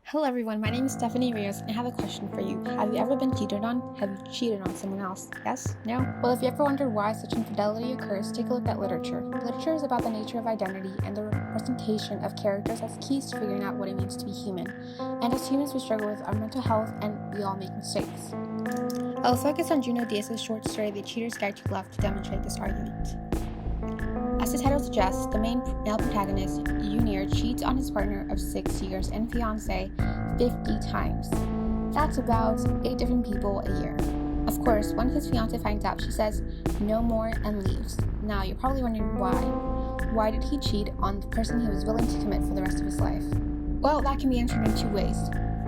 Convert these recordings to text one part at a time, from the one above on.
Hello everyone, my name is Estefani Rios and I have a question for you. Have you ever been cheated on? Have you cheated on someone else? Yes? No? Well, if you ever wondered why such infidelity occurs, take a look at literature. Literature is about the nature of identity and the representation of characters as keys to figuring out what it means to be human. And as humans, we struggle with our mental health and we all make mistakes. I'll focus on Junot Díaz's short story, The Cheater's Guide to Love, to demonstrate this argument. As the title suggests, the main male protagonist, Junior, cheats on his partner of 6 years and fiancé 50 times. That's about 8 different people a year. Of course, when his fiancé finds out, she says, "No more," and leaves. Now, you're probably wondering why. Why did he cheat on the person he was willing to commit for the rest of his life? Well, that can be answered in 2 ways.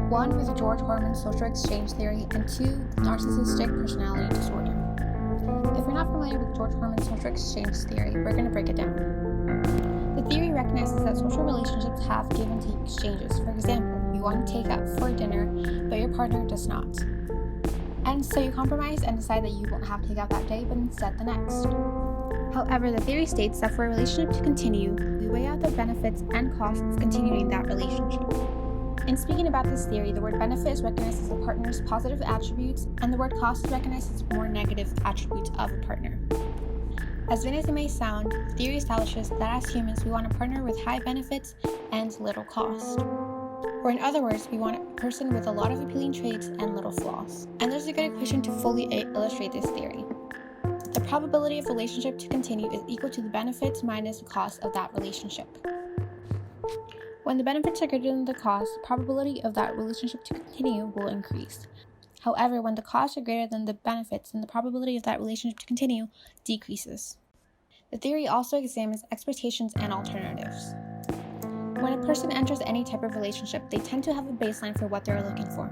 1, with George Horman's social exchange theory, and 2, narcissistic personality disorder. If you're not familiar with George Horman's social exchange theory, we're going to break it down. The theory recognizes that social relationships have give and take exchanges. For example, you want to take out for dinner, but your partner does not. And so you compromise and decide that you won't have to take out that day, but instead the next. However, the theory states that for a relationship to continue, we weigh out the benefits and costs of continuing that relationship. In speaking about this theory, the word benefit is recognized as a partner's positive attributes, and the word cost is recognized as more negative attributes of a partner. As vain as it may sound, the theory establishes that as humans, we want a partner with high benefits and little cost. Or in other words, we want a person with a lot of appealing traits and little flaws. And there's a good equation to fully illustrate this theory. The probability of a relationship to continue is equal to the benefits minus the cost of that relationship. When the benefits are greater than the cost, the probability of that relationship to continue will increase. However, when the costs are greater than the benefits, then the probability of that relationship to continue decreases. The theory also examines expectations and alternatives. When a person enters any type of relationship, they tend to have a baseline for what they're looking for.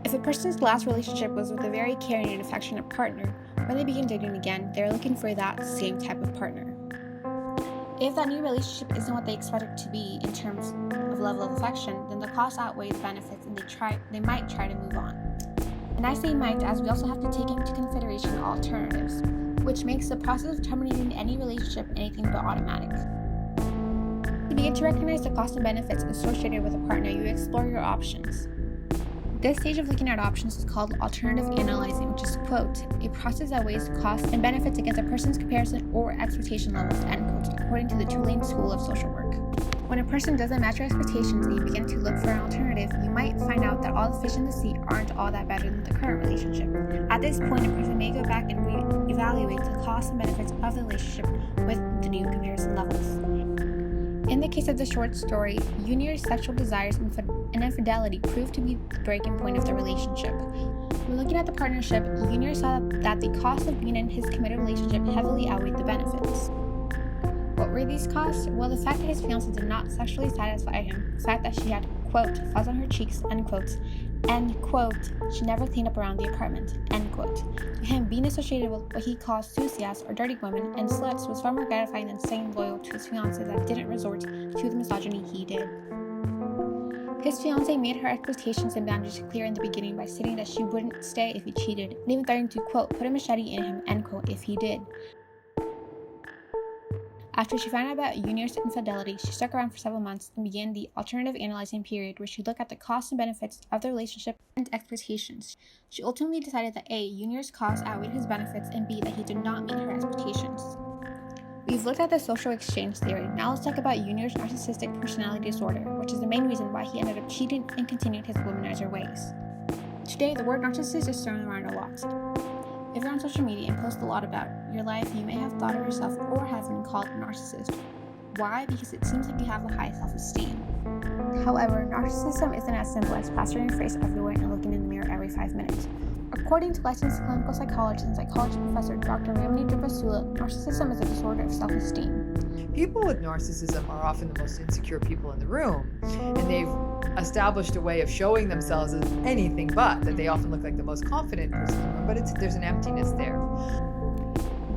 If a person's last relationship was with a very caring and affectionate partner, when they begin dating again, they're looking for that same type of partner. If that new relationship isn't what they expect it to be in terms of level of affection, then the costs outweigh the benefits and they might try to move on. And I say might as we also have to take into consideration alternatives, which makes the process of terminating any relationship anything but automatic. To begin to recognize the costs and benefits associated with a partner, you explore your options. This stage of looking at options is called alternative analyzing, which is, quote, a process that weighs costs and benefits against a person's comparison or expectation levels, end quote, according to the Tulane School of Social Work. When a person doesn't match your expectations and you begin to look for an alternative, you might find out that all the fish in the sea aren't all that better than the current relationship. At this point, a person may go back and reevaluate the costs and benefits of the relationship with the new comparison levels. In the case of the short story, Junior's sexual desires and infidelity proved to be the breaking point of the relationship. When looking at the partnership, Junior saw that the cost of being in his committed relationship heavily outweighed the benefits. What were these costs? Well, the fact that his fiancée did not sexually satisfy him, the fact that she had, quote, fuzz on her cheeks, end quote, and, quote, she never cleaned up around the apartment, end quote. To him, being associated with what he calls sucias or dirty women and sluts was far more gratifying than staying loyal to his fiancée that didn't resort to the misogyny he did. His fiancée made her expectations and boundaries clear in the beginning by stating that she wouldn't stay if he cheated, and even threatening to, quote, put a machete in him, end quote, if he did. After she found out about Junior's infidelity, she stuck around for several months and began the alternative analyzing period where she looked at the costs and benefits of the relationship and expectations. She ultimately decided that A, Junior's costs outweighed his benefits, and B, that he did not meet her expectations. We've looked at the social exchange theory. Now let's talk about Junior's narcissistic personality disorder, which is the main reason why he ended up cheating and continued his womanizer ways. Today, the word narcissist is thrown around a lot. If you're on social media and post a lot about your life, you may have thought of yourself or have been called a narcissist. Why? Because it seems like you have a high self-esteem. However, narcissism isn't as simple as plastering your face everywhere and looking in the mirror every 5 minutes. According to licensed clinical psychologist and psychology professor Dr. Rios, narcissism is a disorder of self-esteem. People with narcissism are often the most insecure people in the room, and they've established a way of showing themselves as anything but, that they often look like the most confident person in the room, but there's an emptiness there.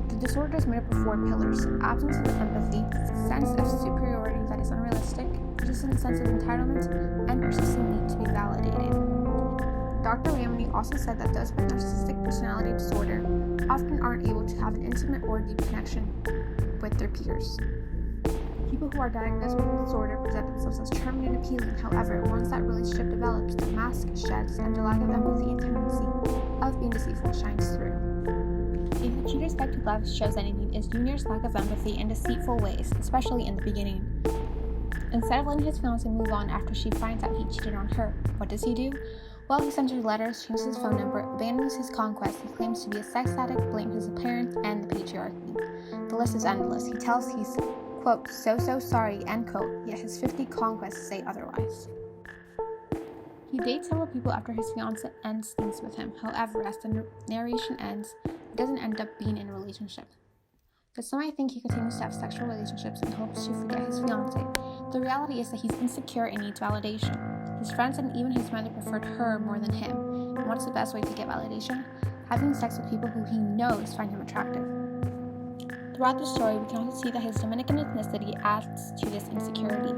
The disorder is made up of 4 pillars: absence of empathy, sense of superiority that is unrealistic, persistent sense of entitlement, and persistent need to be validated. Dr. Rios also said that those with narcissistic personality disorder often aren't able to have an intimate or deep connection with their peers. People who are diagnosed with the disorder present themselves as charming and appealing. However, once that relationship develops, the mask sheds, and the lack of empathy and tendency of being deceitful shines through. If the cheater's guide to love shows anything, it's Junior's lack of empathy and deceitful ways, especially in the beginning. Instead of letting his fiancée move on after she finds out he cheated on her, what does he do? Well, he sends her letters, changes his phone number, abandons his conquest, he claims to be a sex addict, blames his parents and the patriarchy. The list is endless. He tells he's, quote, so sorry, end quote, yet his 50 conquests say otherwise. He dates several people after his fiancée ends things with him. However, as the narration ends, it doesn't end up being in a relationship. But some might think he continues to have sexual relationships and hopes to forget his fiancée. The reality is that he's insecure and needs validation. His friends and even his mother preferred her more than him. And what's the best way to get validation? Having sex with people who he knows find him attractive. Throughout the story, we can also see that his Dominican ethnicity adds to this insecurity.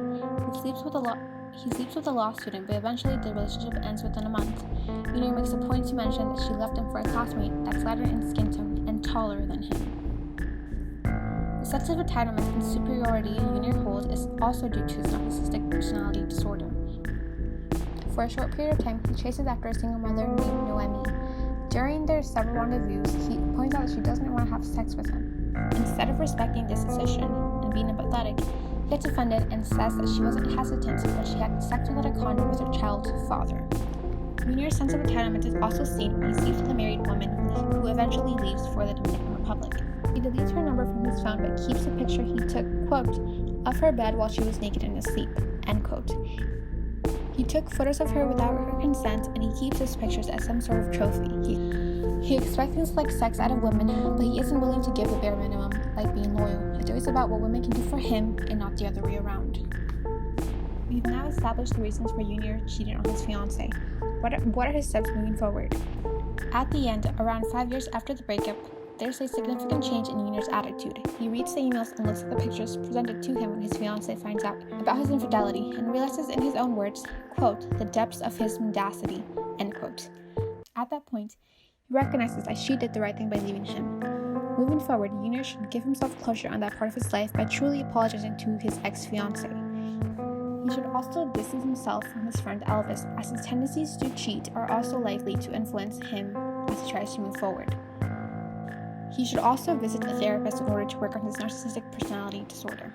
He sleeps with a law student, but eventually the relationship ends within a month. Junior makes a point to mention that she left him for a classmate that's lighter in skin tone and taller than him. The sense of entitlement and superiority Junior holds is also due to his narcissistic personality disorder. For a short period of time, he chases after a single mother named Noemi. During their several rendezvous, he points out that she doesn't want to have sex with him. Instead of respecting this decision and being empathetic, he gets offended and says that she wasn't hesitant when she had sex without a condom with her child's father. Junior's sense of entitlement is also seen when he sleeps with a married woman who eventually leaves for the Dominican Republic. He deletes her number from his phone but keeps a picture he took, quote, of her bed while she was naked and asleep, end quote. He took photos of her without her consent and he keeps his pictures as some sort of trophy. He expects things like sex out of women, but he isn't willing to give the bare minimum, like being loyal. It's always about what women can do for him and not the other way around. We've now established the reasons for Junior cheating on his fiancée. What are his steps moving forward? At the end, around 5 years after the breakup, there's a significant change in Junior's attitude. He reads the emails and looks at the pictures presented to him when his fiancée finds out about his infidelity and realizes in his own words, quote, the depths of his mendacity, end quote. At that point, he recognizes that she did the right thing by leaving him. Moving forward, Junior should give himself closure on that part of his life by truly apologizing to his ex-fiancée. He should also distance himself from his friend Elvis, as his tendencies to cheat are also likely to influence him as he tries to move forward. He should also visit a therapist in order to work on his narcissistic personality disorder.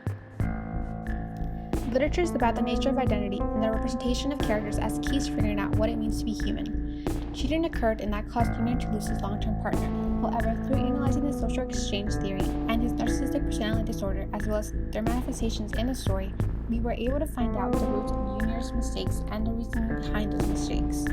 Literature is about the nature of identity and the representation of characters as keys to figuring out what it means to be human. Cheating occurred and that caused Junior to lose his long-term partner. However, through analyzing the social exchange theory and his narcissistic personality disorder, as well as their manifestations in the story, we were able to find out the root of Junior's mistakes and the reasoning behind those mistakes.